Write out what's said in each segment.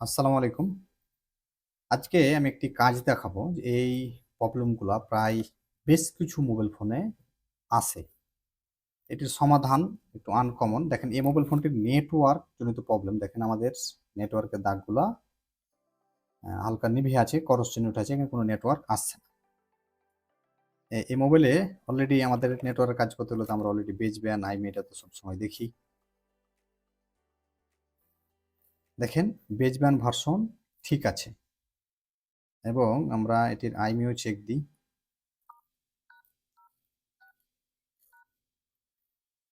আসসালামু আলাইকুম। আজকে আমি একটি কাজ দেখাবো যে এই প্রবলেমগুলা প্রায় বেশ কিছু মোবাইল ফোনে আছে। এটির সমাধান একটু আনকমন। দেখেন এই মোবাইল ফোনটির নেটওয়ার্ক জনিত প্রবলেম। দেখেন আমাদের নেটওয়ার্কের দাগগুলা হালকা নিভে আছে, ক্রস চিহ্ন উঠে আছে, এখানে কোনো নেটওয়ার্ক আসছে না। এই মোবাইলে অলরেডি আমাদের নেটওয়ার্কের কাজ করতে হলে তো আমরা অলরেডি বেজব্যান্ড, আইমি-এটা তো সবসময় দেখি। দেখেন বেজব্যান্ড ভার্সন ঠিক আছে এবং আমরা এটির আইমিও চেক দিই।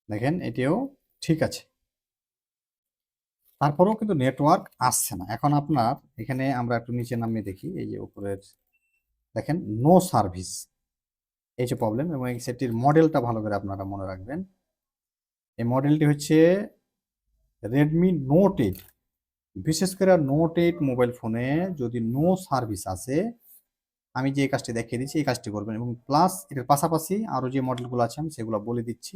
দেখেন এটিও ঠিক আছে। তারপরেও কিন্তু নেটওয়ার্ক আসছে না। এখন আপনার এখানে আমরা একটু নিচে নামিয়ে দেখি, এই যে উপরের দেখেন নো সার্ভিস, এই যে প্রবলেম। এবং এই সেটটির মডেলটা ভালো করে আপনারা মনে রাখবেন। এই মডেলটি হচ্ছে রেডমি নোট 8। বিশেষ করে নোট 8 মোবাইল ফোনে যদি নো সার্ভিস আসে, আমি যে কাজটি দেখিয়ে দিচ্ছি এই কাজটি করবেন। এবং প্লাস এর পাশাপাশি আরও যে মডেলগুলো আছে আমি সেগুলো বলে দিচ্ছি,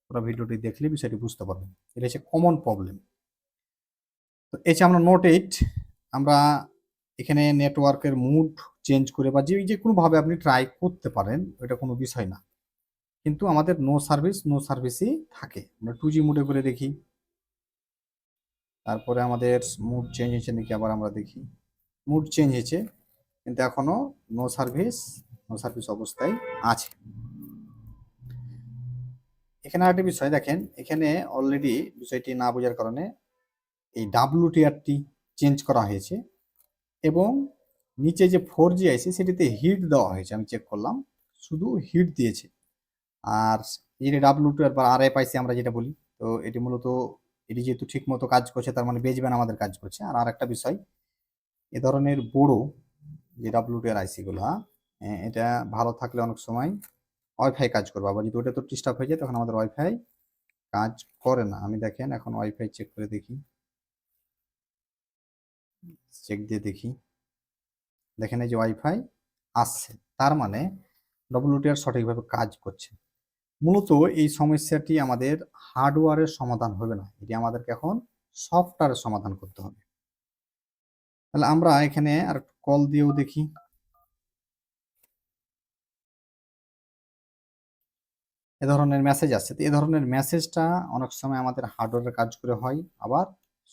পুরো ভিডিওটি দেখলে বিষয়টি বুঝতে পারবেন। এটা হচ্ছে কমন প্রবলেম। তো এই যে আমরা নোট 8, আমরা এখানে নেটওয়ার্কের মুড চেঞ্জ করে বা যে কোনোভাবে আপনি ট্রাই করতে পারেন, এটা কোনো বিষয় না। কিন্তু আমাদের নো সার্ভিসই থাকে। আমরা 2G মুডে করে দেখি, তারপরে আমাদের মুড চেঞ্জ হয়েছে নাকি আবার আমরা দেখি। মুড চেঞ্জ হয়েছে কিন্তু এখনো নো সার্ভিস অবস্থায় আছে। এখানে আরেকটি বিষয় দেখেন, এখানে অলরেডি বিষয়টি না বোঝার কারণে এই WTRটি চেঞ্জ করা হয়েছে এবং নিচে যে 4G আছে সেটিতে হিট দেওয়া হয়েছে। আমি চেক করলাম, শুধু হিট দিয়েছে। আর এই যে WTR বা RFIC আমরা যেটা বলি, তো এটি মূলত এটি যেহেতু ঠিক মতো কাজ করছে তার মানে বেজব্যান্ড আমাদের কাজ করছে। আর আরেকটা বিষয়, এ ধরনের বড় যে WTR আইসিগুলা, এটা ভালো থাকলে অনেক সময় ওয়াইফাই কাজ করবে। আবার যদি ওটা তো ডিস্টার্ব হয়ে যায় তখন আমাদের ওয়াইফাই কাজ করে না। আমি দেখেন এখন ওয়াইফাই চেক করে দেখি, চেক দিয়ে দেখি, দেখেন এই যে ওয়াইফাই আসছে, তার মানে WTR সঠিকভাবে কাজ করছে। মূলত এই সমস্যাটি আমাদের হার্ডওয়্যারের সমাধান হবে না, এটি আমাদেরকে এখন সফটওয়্যারের সমাধান করতে হবে। তাহলে আমরা এখানে আর কল দিয়েও দেখি। এ ধরনের মেসেজ আসছে। তো এ ধরনের মেসেজটা অনেক সময় আমাদের হার্ডওয়্যারের কাজ করে হয়, আবার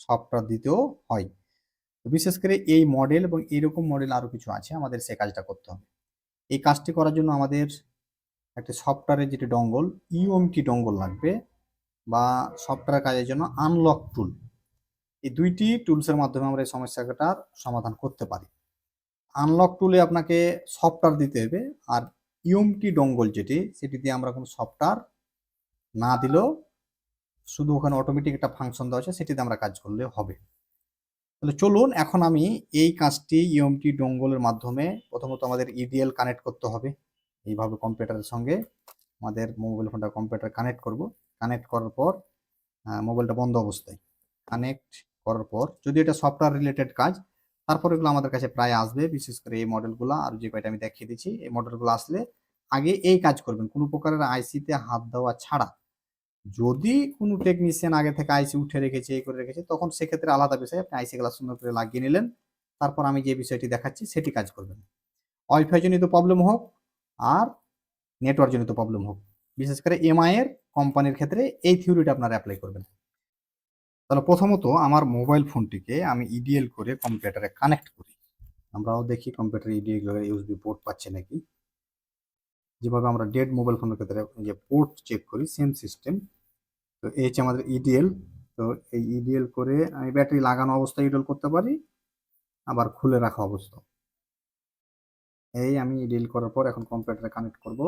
সফটওয়্যার দিতেও হয়। বিশেষ করে এই মডেল এবং এইরকম মডেল আরও কিছু আছে, আমাদের সে কাজটা করতে হবে। এই কাজটি করার জন্য আমাদের একটা সফটওয়্যারের যেটি ডঙ্গল, ইউএমটি ডঙ্গল লাগবে, বা সফটওয়্যার কাজের জন্য আনলক টুল। এই দুইটি টুলসের মাধ্যমে আমরা এই সমস্যাটার সমাধান করতে পারি। আনলক টুলে আপনাকে সফটওয়্যার দিতে হবে, আর ইউএমটি ডঙ্গল যেটি, সেটি দিয়ে আমরা কোনো সফটওয়্যার না দিলেও শুধু ওখানে অটোমেটিক একটা ফাংশন দেওয়া আছে, সেটিতে আমরা কাজ করলে হবে। তাহলে চলুন এখন আমি এই কাজটি ইউএমটি ডঙ্গলের মাধ্যমে প্রথমত আমাদের ইডিএল কানেক্ট করতে হবে। এইভাবে কম্পিউটারের সঙ্গে আমাদের মোবাইল ফোনটা কম্পিউটার কানেক্ট করব। কানেক্ট করার পর মোবাইলটা বন্ধ অবস্থায় কানেক্ট করার পর, যদি এটা সফটওয়্যার রিলেটেড কাজ, তারপর এগুলো আমাদের কাছে প্রায় আসবে। বিশেষ করে এই মডেলগুলো আর যে কয়টা আমি দেখিয়ে দিচ্ছি, এই মডেলগুলো আসলে আগে এই কাজ করবেন, কোনো প্রকারের আইসিতে হাত দেওয়া ছাড়া। যদি কোনো টেকনিশিয়ান আগে থেকে আইসি উঠে রেখেছে, এই করে রেখেছে, তখন সেক্ষেত্রে আলাদা বিষয়, আপনি আইসি গুলো সুন্দর করে লাগিয়ে নিলেন। তারপর আমি যে বিষয়টি দেখাচ্ছি সেটি কাজ করবেন। ওয়াইফাই জনিত প্রবলেম হোক আর নেটওয়ার্ক জনিত প্রবলেম হোক, বিশেষ করে এমআই এর কোম্পানির ক্ষেত্রে এই থিওরিটা আপনারা অ্যাপ্লাই করবেন। তাহলে প্রথমত আমার মোবাইল ফোনটিকে আমি ইডিএল করে কম্পিউটারে কানেক্ট করি। আমরাও দেখি কম্পিউটারে ইডিএল ইউএসবি পোর্ট পাচ্ছে নাকি। যেভাবে আমরা ডেড মোবাইল ফোনের ক্ষেত্রে যে পোর্ট চেক করি, সেম সিস্টেম। তো এই হচ্ছে আমাদের ইডিএল। তো এই ইডিএল করে আমি ব্যাটারি লাগানো অবস্থায় ইডিএল করতে পারি, আবার খুলে রাখা অবস্থা। এই আমি ইডিএল করার পর এখন কম্পিউটারে কানেক্ট করব।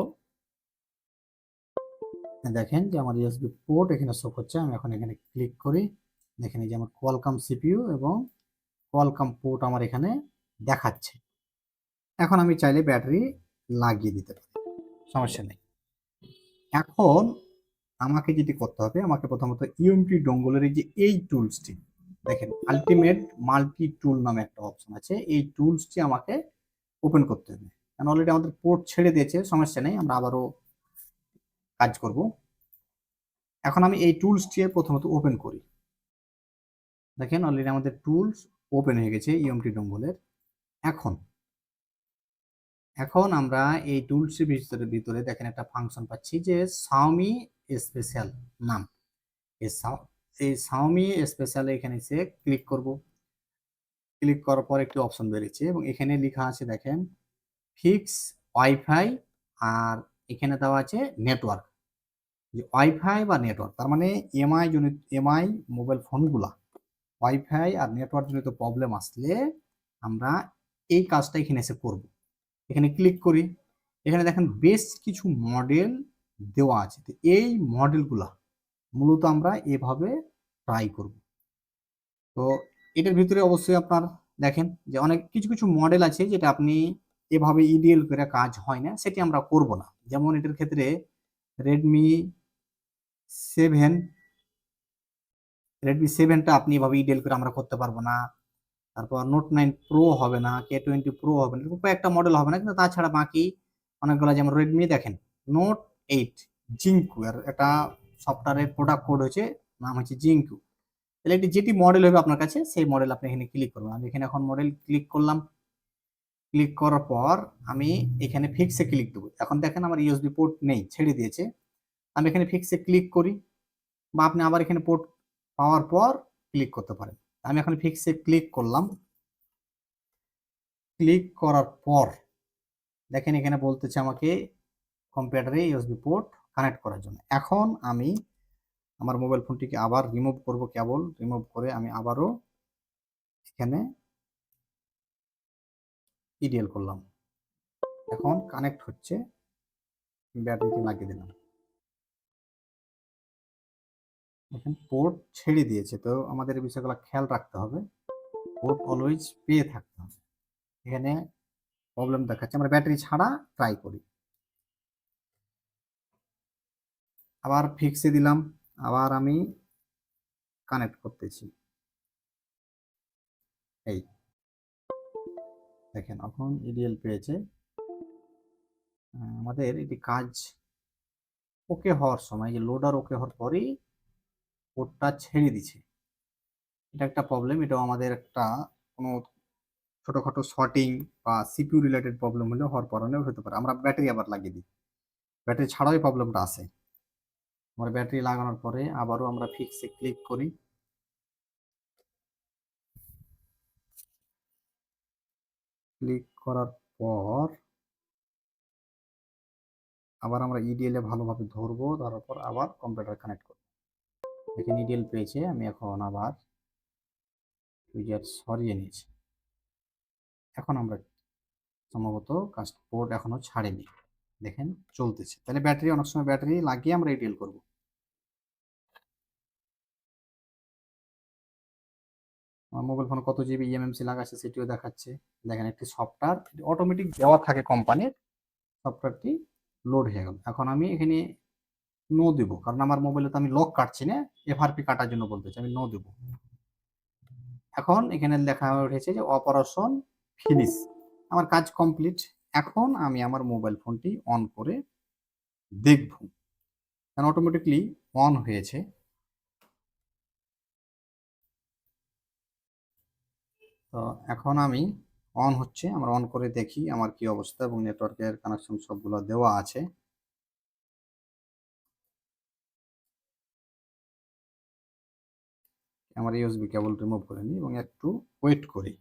দেখেন যে আমার ইউএসবি পোর্ট এখানে শো করছে। আমি এখন এখানে ক্লিক করি, দেখেন এই যে আমার কোয়ালকম সিপিইউ এবং কোয়ালকম পোর্ট আমার এখানে দেখাচ্ছে। এখন আমি চাইলে ব্যাটারি লাগিয়ে দিতে পারি, সমস্যা নেই। এখন আমাকে যেটি করতে হবে, আমাকে প্রথমত ইউএমটি ডঙ্গলের এই টুলসটি দেখেন, আলটিমেট মাল্টি টুল নামে একটা অপশন আছে, এই টুলসটি আমাকে ওপেন করতে হবে। কারণ অলরেডি আমাদের পোর্ট ছেড়ে দিয়েছে, সমস্যা নেই, আমরা আবারও কাজ করব। এখন আমি এই টুলসটি প্রথমত ওপেন করি। দেখেন অলরেডি আমাদের টুলস ওপেন হয়ে গেছে ইএমটি ডম্বলের। এখন এখন আমরা এই টুলসের ভিতরে দেখেন একটা ফাংশন পাচ্ছি যে Xiaomi স্পেশাল নাম। এই Xiaomi স্পেশাল এখানে এসে ক্লিক করব। ক্লিক করার পর একটি অপশন বেরিয়েছে এবং এখানে লেখা আছে দেখেন ফিক্স ওয়াইফাই, আর এখানে দেওয়া আছে নেটওয়ার্ক। যে ওয়াইফাই বা নেটওয়ার্ক তার মানে এমআই মোবাইল ফোনগুলা ওয়াইফাই আর নেটওয়ার্ক জনিত প্রবলেম আসলে আমরা এই কাজটা এখানে এসে করব। এখানে ক্লিক করি, এখানে দেখেন বেশ কিছু মডেল দেওয়া আছে। তো এই মডেলগুলা মূলত আমরা এভাবে ট্রাই করব। তো এটার ভিতরে অবশ্যই আপনার দেখেন যে অনেক কিছু কিছু মডেল আছে যেটা আপনি এভাবে ইডিএল করে কাজ হয় না, সেটি আমরা করব না। যেমন এটার ক্ষেত্রে রেডমি 7 রেডমি 7টা আপনি এভাবে ইডিএল করে আমরা করতে পারবো না। তারপর নোট 9 প্রো হবে না, K20 প্রো হবে না, এরকম কয়েকটা মডেল হবে না, কিন্তু তাছাড়া বাকি অনেকগুলো যেমন রেডমি দেখেন নোট 8 জিঙ্কু, আর এটা সফটওয়্যারের প্রোডাক্ট কোড হচ্ছে, নাম হচ্ছে জিঙ্কু। তাহলে এটি যেটি মডেল হবে আপনার কাছে সেই মডেল আপনি এখানে ক্লিক করবেন। আমি এখানে এখন মডেল ক্লিক করলাম। ক্লিক করার পর আমি এখানে ফিক্সে ক্লিক দেবো। এখন দেখেন আমার ইউএসবি পোর্ট নেই, ছেড়ে দিয়েছে। আমি এখানে ফিক্সে ক্লিক করি, বা আপনি আবার এখানে পোর্ট পাওয়ার পর ক্লিক করতে পারেন। আমি এখন ফিক্সে ক্লিক করলাম। ক্লিক করার পর দেখেন এখানে বলতেছে আমাকে কম্পিউটারে ইউএসবি পোর্ট কানেক্ট করার জন্য। এখন আমি আমার মোবাইল ফোনটিকে আবার রিমুভ করব, কেবল রিমুভ করে আমি আবারও এখানে ইডিএল করলাম। এখন কানেক্ট হচ্ছে, ব্যাটারিটি লাগিয়ে দিলাম। দেখেন পোর্ট ছেড়ে দিয়েছে। তো আমাদের এই বিষয়গুলো খেয়াল রাখতে হবে, পোর্ট অলওয়েজ পেয়ে থাকতে হবে। এখানে প্রবলেম দেখাচ্ছে, আমরা ব্যাটারি ছাড়া ট্রাই করি। আবার ফিক্সে দিলাম, আবার আমি কানেক্ট করতেছি। এই দেখেন এখন ইডিএল পেয়েছে। আমাদের এটি কাজ ওকে হওয়ার সময়, যে লোডার ওকে হওয়ার পরেই পোর্টটা ছেড়ে দিছে। এটা একটা প্রবলেম। এটাও আমাদের একটা কোনো ছোটখাটো শর্টিং বা সিপিইউ রিলেটেড প্রবলেম হলে হওয়ার কারণেও হতে পারে। আমরা ব্যাটারি আবার লাগিয়ে দিই, ব্যাটারি ছাড়াও এই প্রবলেমটা আসে। আমরা ব্যাটারি লাগানোর পরে আবারও আমরা ফিক্সে ক্লিক করি। ক্লিক করার পর আবার আমরা ইডিএল এ ভালোভাবে ধরবো, ধরার পর আবার কম্পিউটার কানেক্ট করবো। এখানে ইডিএল পেয়েছে, আমি এখন আবার ইউজার সরিয়ে নিয়েছি। এখন আমরা সম্ভবত কাস্ট পোর্ট এখনো ছাড়েনি, দেখেন চলতেছে। তাহলে ব্যাটারি অনেক সময় ব্যাটারি লাগিয়ে আমরা ইডিএল করব। আমার মোবাইল ফোনে কত জিবি ইএমএমসি লাগাচ্ছে সেটিও দেখাচ্ছে। দেখেন একটি সফটওয়্যার অটোমেটিক দেওয়া থাকে কোম্পানির, সফটওয়্যারটি লোড হয়ে গেল। এখন আমি এখানে নো দেব, কারণ আমার মোবাইলে তো আমি লক কাটছি না, এফআরপি কাটার জন্য বলতেছি, আমি নো দেব। এখন এখানে লেখা উঠেছে যে অপারেশন ফিনিশ, আমার কাজ কমপ্লিট। এখন আমি আমার মোবাইল ফোনটি অন করে দেখব, কারণ অটোমেটিকলি অন হয়েছে। তো এখন আমি অন হচ্ছে, আমরা অন করে দেখি আমার কি অবস্থা, এবং নেটওয়ার্কের কানেকশন সবগুলো দেওয়া আছে। আমার ইউএসবি কেবল রিমুভ করে নিই এবং একটু ওয়েট করি।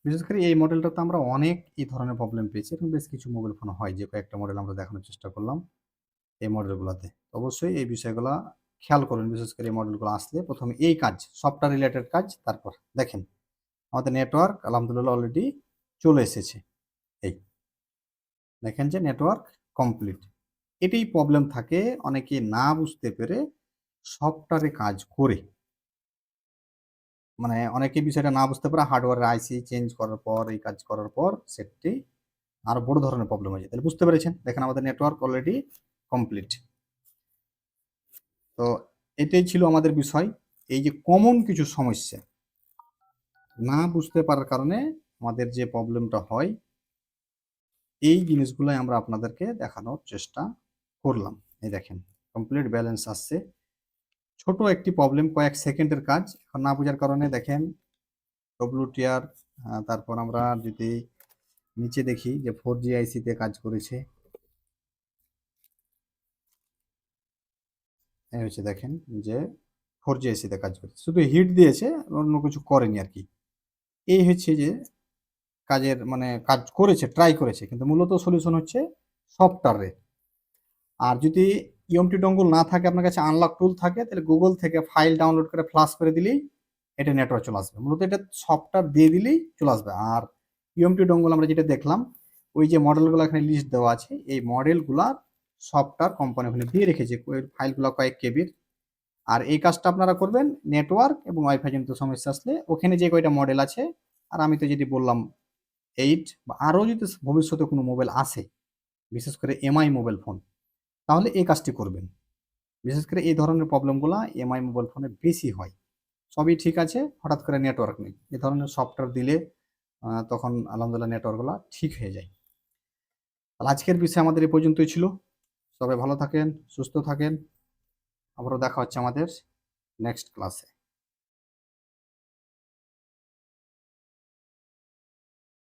বিশেষ করে এই মডেলটাতে আমরা অনেক এই ধরনের প্রবলেম পেয়েছি, এবং বেশ কিছু মোবাইল ফোন হয় যে কয়েকটা মডেল আমরা দেখানোর চেষ্টা করলাম এই মডেলগুলোতে। অবশ্যই এই বিষয়গুলো খেয়াল করুন। বিশেষ করে এই মডেলগুলো আসলে প্রথমে এই কাজ, সফটওয়্যার রিলেটেড কাজ, তারপর দেখেন আমাদের নেটওয়ার্ক আলহামদুলিল্লাহ অলরেডি চলে এসেছে। এই দেখেন যে নেটওয়ার্ক কমপ্লিট। এটাই প্রবলেম থাকে, অনেকে না বুঝতে পেরে সফটওয়্যারে কাজ করে, মানে অনেকে বিষয়টা না বুঝতে পারে হার্ডওয়্যারের আইসি চেঞ্জ করার পর, এই কাজ করার পর সেটটি আরো বড় ধরনের প্রবলেম হয়ে যায়। তাহলে বুঝতে পেরেছেন, দেখেন আমাদের নেটওয়ার্ক অলরেডি কমপ্লিট। তো এটাই ছিল আমাদের বিষয়। এই যে কমন কিছু সমস্যা না বুঝতে পারার কারণে আমাদের যে প্রবলেমটা হয়, এই জিনিসগুলোই আমরা আপনাদেরকে দেখানোর চেষ্টা করলাম। এই দেখেন কমপ্লিট ব্যালেন্স আসছে, ছোট একটি প্রবলেম, কয়েক সেকেন্ডের কাজ। এখন না বোঝার কারণে দেখেন WTR, তারপর আমরা যদি নিচে দেখি যে 4G IC তে কাজ করেছে, এই হচ্ছে দেখেন যে 4G IC তে কাজ করেছে, শুধু হিট দিয়েছে, অন্য কিছু করেনি আর কি। এই হচ্ছে যে কাজের মানে কাজ করেছে, ট্রাই করেছে, কিন্তু মূলত সলিউশন হচ্ছে সফটওয়্যারে। আর যদি ইএমটি ডঙ্গল না থাকে, আপনার কাছে আনলক টুল থাকে, তাহলে গুগল থেকে ফাইল ডাউনলোড করে ফ্লাশ করে দিলেই এটা নেটওয়ার্ক চলে আসবে। মূলত এটা সফটওয়্যার দিয়ে দিলেই চলে আসবে। আর ইএমটি ডঙ্গল আমরা যেটা দেখলাম, ওই যে মডেলগুলো এখানে লিস্ট দেওয়া আছে, এই মডেলগুলার সফটওয়্যার কোম্পানি ওখানে দিয়ে রেখেছে, ওই ফাইলগুলো কয়েক কেবির। আর এই কাজটা আপনারা করবেন নেটওয়ার্ক এবং ওয়াইফাই জনিত সমস্যা আসলে, ওখানে যে কয়টা মডেল আছে, আর আমি তো যদি বললাম 8 বা আরও যদি ভবিষ্যতে কোনো মোবাইল আসে, বিশেষ করে এমআই মোবাইল ফোন, তাহলে এই কাজটি করবেন। বিশেষ করে এই ধরনের প্রবলেমগুলো এমআই মোবাইল ফোনে বেশি হয়। সবই ঠিক আছে, হঠাৎ করে নেটওয়ার্ক নেই, এ ধরনের সফটওয়্যার দিলে তখন আলহামদুলিল্লাহ নেটওয়ার্কগুলো ঠিক হয়ে যায়। তাহলে আজকের বিষয় আমাদের এই পর্যন্তই ছিল। সবাই ভালো থাকেন, সুস্থ থাকেন। আবারও দেখা হচ্ছে আমাদের নেক্সট ক্লাসে।